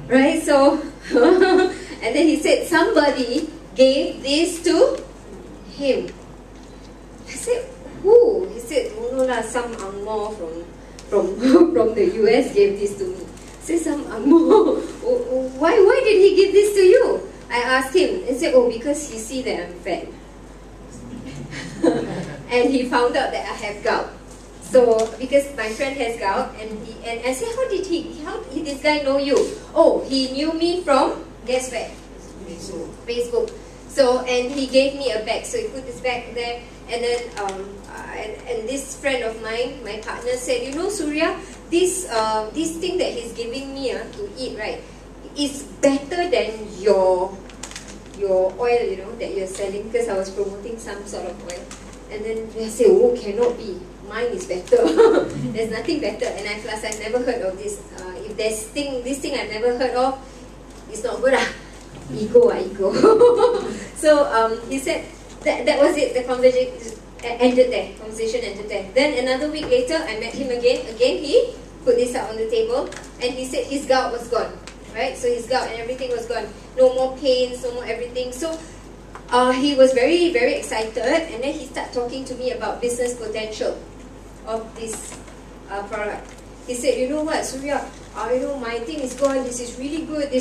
right? So, and then he said, somebody gave this to him. I said, who? He said, oh no lah, some Agnor from the US gave this to me. I said, some Agnor, why did he give this to you? I asked him, he said, oh, because he see that I'm fat. And he found out that I have gout. So, because my friend has gout, and I said, how did this guy know you? Oh, he knew me from, guess where? Facebook. So, and he gave me a bag, so he put this bag there, and then, and this friend of mine, my partner, said, you know, Surya, this thing that he's giving me to eat, right, is better than your oil, you know, that you're selling, because I was promoting some sort of oil. And then they say, oh, cannot be. Mine is better. There's nothing better. And I've never heard of this. If there's this thing I've never heard of, it's not good. Ego. So he said that was it. The conversation ended there. Then another week later, I met him again. Again, he put this out on the table, and he said his gout was gone. Right? So his gout and everything was gone. No more pains, no more everything. So he was very, very excited, and then he started talking to me about business potential of this product. He said, you know what, Surya, you know, my thing is gone, this is really good,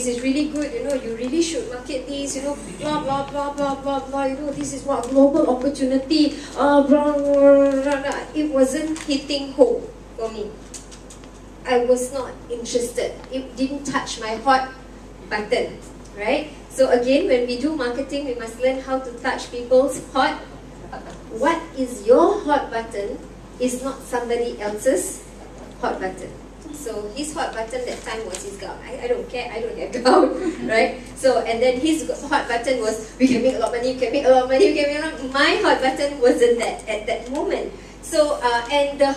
you know, you really should market this, you know, blah, blah, blah, blah, blah, blah, you know, this is what global opportunity, blah, blah, blah, blah. It wasn't hitting home for me. I was not interested. It didn't touch my hot button, right? So again, when we do marketing, we must learn how to touch people's hot. What is your hot button is not somebody else's hot button. So his hot button that time was his gout. I don't care, I don't have gout, right? So, and then his hot button was, we can make a lot of money, you can make a lot of money, you can make a lot of money. My hot button wasn't that at that moment. So, and the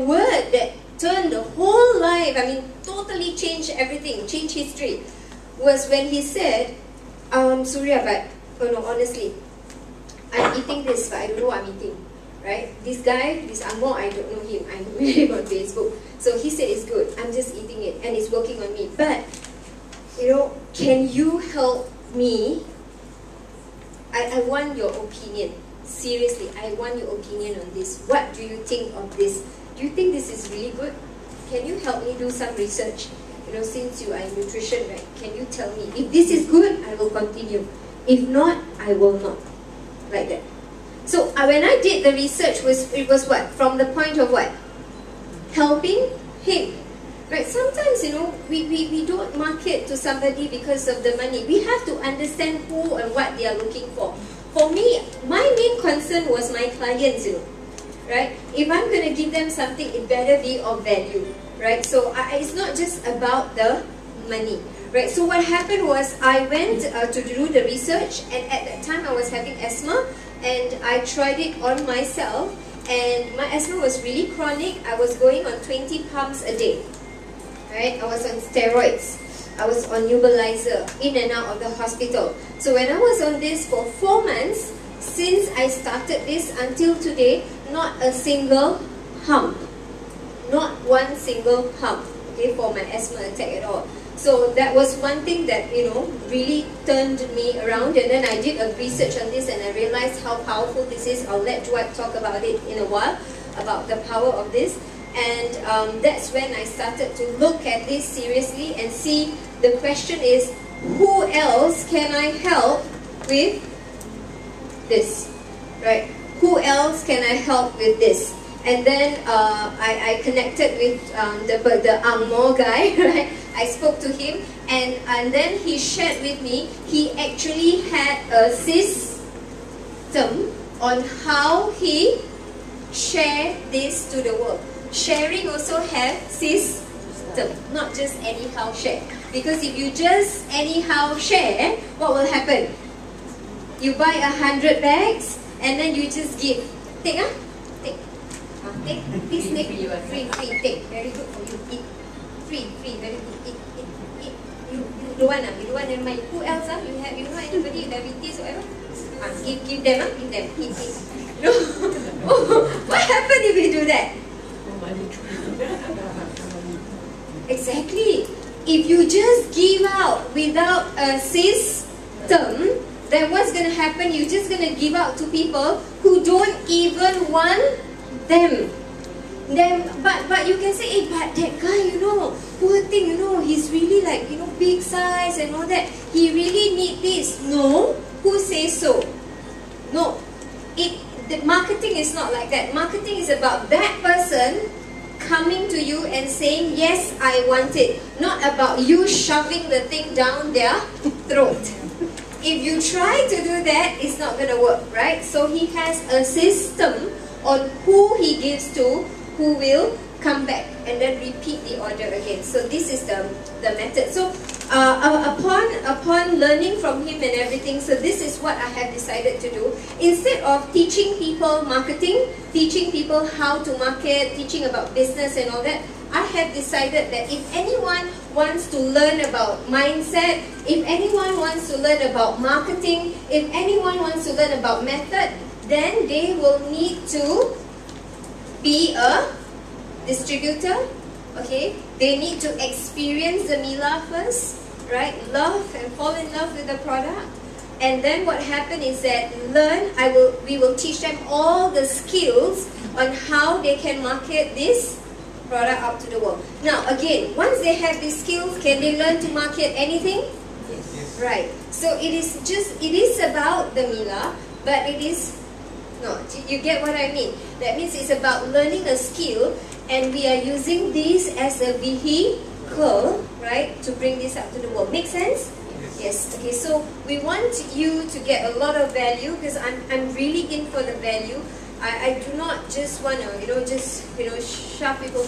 word that turned the whole life, I mean, totally changed everything, changed history, was when he said, Surya, but, no, honestly, I'm eating this, but I don't know what I'm eating, right? This guy, this Agnor, I don't know him, I know him on Facebook. So he said it's good, I'm just eating it, and it's working on me. But, you know, can you help me? I want your opinion. Seriously, I want your opinion on this. What do you think of this? Do you think this is really good? Can you help me do some research? You know, since you are in nutrition, right? Can you tell me? If this is good, I will continue. If not, I will not. Like that. So when I did the research, it was what? From the point of what? Helping him. Right? Sometimes, you know, we don't market to somebody because of the money. We have to understand who and what they are looking for. For me, my main concern was my clients, you know. Right? If I'm going to give them something, it better be of value. Right? So it's not just about the money. Right? So what happened was I went to do the research, and at that time I was having asthma, and I tried it on myself, and my asthma was really chronic. I was going on 20 pumps a day. Right? I was on steroids. I was on nebulizer, in and out of the hospital. So when I was on this for 4 months, since I started this until today, not a single hump. Not one single hump, okay, for my asthma attack at all. So that was one thing that, you know, really turned me around. And then I did a research on this, and I realized how powerful this is. I'll let Dwight talk about it in a while, about the power of this. And that's when I started to look at this seriously and see, the question is, who else can I help with this, right? Who else can I help with this? And then I connected with the Agnor guy, right? I spoke to him, and then he shared with me, he actually had a system on how he shared this to the world. Sharing also has system, not just anyhow share. Because if you just anyhow share, what will happen? You buy 100 bags, and then you just give. Take, take. Take, this neck, free, take. Very good for you. Eat. Free, very good. Eat. You don't want, you don't want, never mind. Who else? You know anybody with diabetes or whatever? Give them, eat. No. What happened if we do that? Exactly. if you just give out without a system, then what's going to happen? You're just going to give out to people who don't even want them. But you can say, hey, but that guy, poor thing, he's really like, big size and all that. He really need this. No, who says so? No, the marketing is not like that. Marketing is about that person coming to you and saying, yes, I want it. Not about you shoving the thing down their throat. If you try to do that, it's not going to work, right? So he has a system on who he gives to, who will come back and then repeat the order again. So this is the method. So upon learning from him and everything, so this is what I have decided to do. Instead of teaching people marketing, teaching people how to market, teaching about business and all that, I have decided that if anyone wants to learn about mindset, if anyone wants to learn about marketing, if anyone wants to learn about method, then they will need to be a distributor, okay? They need to experience the Mila first, right? Love and fall in love with the product. And then what happened is that we will teach them all the skills on how they can market this product out to the world. Now again, once they have these skills, can they learn to market anything? Yes. Right. So it is about the Mila, but it is not. You get what I mean? That means it's about learning a skill, and we are using this as a vehicle, right, to bring this out to the world. Make sense? Yes. Okay. So we want you to get a lot of value, because I'm really in for the value. I do not just want to, shove people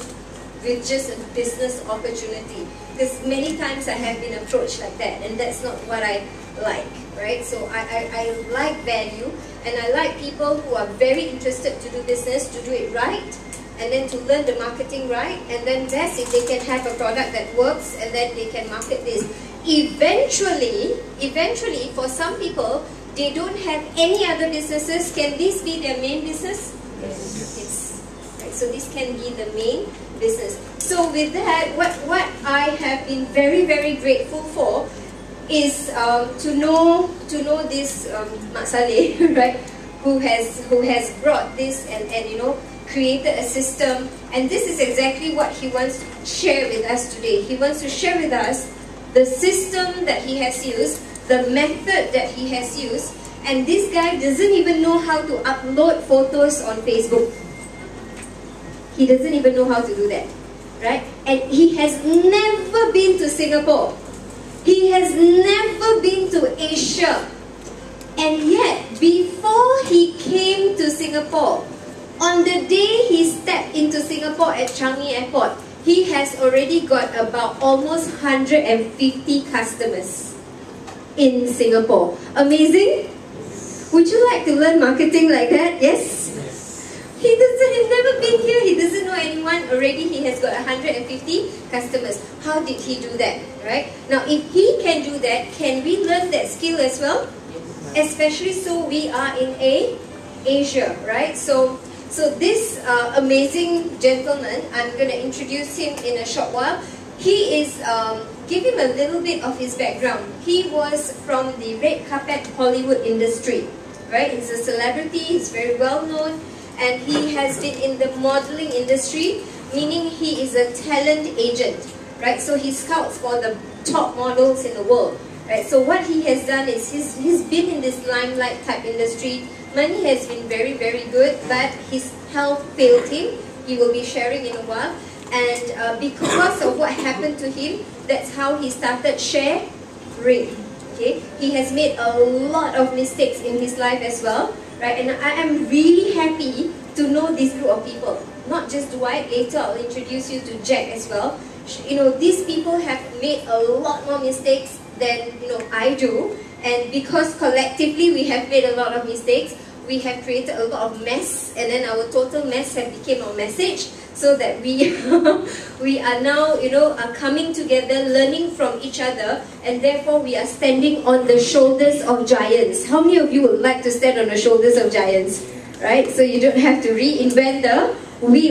with just a business opportunity. Because many times I have been approached like that, and that's not what I like, right? So I like value, and I like people who are very interested to do business, to do it right, and then to learn the marketing right, and then that's if they can have a product that works, and then they can market this. Eventually, for some people, they don't have any other businesses. Can this be their main business? Yes. Right. So this can be the main business. So with that, what I have been very, very grateful for is to know this Mak Saleh, right? Who has brought this and created a system. And this is exactly what he wants to share with us today. He wants to share with us the system that he has used, the method that he has used, and this guy doesn't even know how to upload photos on Facebook. He doesn't even know how to do that, right? And he has never been to Singapore. He has never been to Asia. And yet, before he came to Singapore, on the day he stepped into Singapore at Changi Airport, he has already got about almost 150 customers in Singapore. Amazing? Would you like to learn marketing like that? Yes? He's never been here. He doesn't know anyone. Already he has got 150 customers. How did he do that? Right? Now, if he can do that, can we learn that skill as well? Especially so we are in Asia, right? So this amazing gentleman, I'm going to introduce him in a short while. He is, give him a little bit of his background. He was from the red carpet Hollywood industry, right? He's a celebrity, he's very well known, and he has been in the modeling industry, meaning he is a talent agent, right? So he scouts for the top models in the world, right? So what he has done is he's been in this limelight type industry. Money has been very, very good, but his health failed him. He will be sharing in a while. And because of what happened to him, that's how he started sharing. Okay, he has made a lot of mistakes in his life as well, right? And I am really happy to know this group of people. Not just Dwight. Later, I'll introduce you to Jack as well. These people have made a lot more mistakes than I do, and because collectively we have made a lot of mistakes, we have created a lot of mess, and then our total mess have become our message, so that we are now are coming together, learning from each other, and therefore we are standing on the shoulders of giants. How many of you would like to stand on the shoulders of giants? Right? So you don't have to reinvent the wheel.